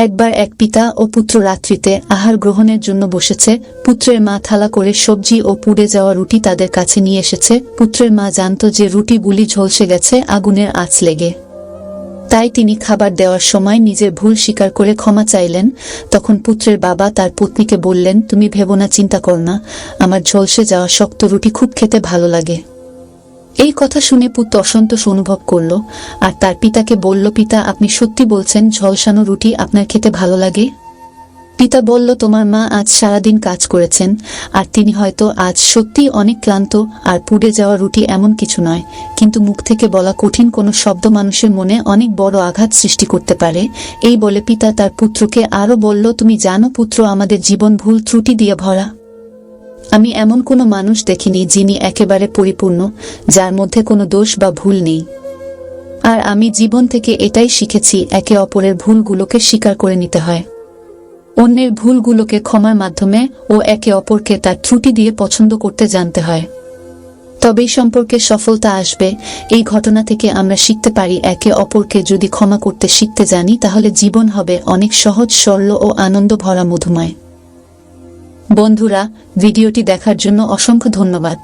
একবার এক পিতা ও পুত্র রাত্রিতে আহার গ্রহণের জন্য বসেছে। পুত্রের মা থালা করে সবজি ও পুড়ে যাওয়া রুটি তাদের কাছে নিয়ে এসেছে। পুত্রের মা জানত যে রুটিগুলি ঝলসে গেছে আগুনের আঁচ লেগে, তাই তিনি খাবার দেওয়ার সময় নিজের ভুল স্বীকার করে ক্ষমা চাইলেন। তখন পুত্রের বাবা তার পত্নীকে বললেন, তুমি ভেবো না, চিন্তা কর না, আমার ঝলসে যাওয়া শক্ত রুটি খুব খেতে ভালো লাগে। এই কথা শুনে পুত্র অসন্তোষ অনুভব করল আর তার পিতাকে বলল, পিতা, আপনি সত্যি বলছেন ঝলসানো রুটি আপনার খেতে ভালো লাগে? পিতা বলল, তোমার মা আজ সারাদিন কাজ করেছেন আর তিনি হয়তো আজ সত্যি অনেক ক্লান্ত, আর পুড়ে যাওয়া রুটি এমন কিছু নয়, কিন্তু মুখ থেকে বলা কঠিন কোনো শব্দ মানুষের মনে অনেক বড় আঘাত সৃষ্টি করতে পারে। এই বলে পিতা তার পুত্রকে আরো বলল, তুমি জানো পুত্র, আমাদের জীবন ভুল ত্রুটি দিয়ে ভরা। আমি এমন কোনো মানুষ দেখিনি যিনি একেবারে পরিপূর্ণ, যার মধ্যে কোনো দোষ বা ভুল নেই। আর আমি জীবন থেকে এটাই শিখেছি, একে অপরের ভুলগুলোকে স্বীকার করে নিতে হয়, অন্যের ভুলগুলোকে ক্ষমার মাধ্যমে ও একে অপরকে তার ত্রুটি দিয়ে পছন্দ করতে জানতে হয়। তবেই সম্পর্কে সফলতা আসবে। এই ঘটনা থেকে আমরা শিখতে পারি, একে অপরকে যদি ক্ষমা করতে শিখতে জানি তাহলে জীবন হবে অনেক সহজ, সরল ও আনন্দ ভরা মধুময়। বন্ধুরা, ভিডিওটি দেখার জন্য অসংখ্য ধন্যবাদ।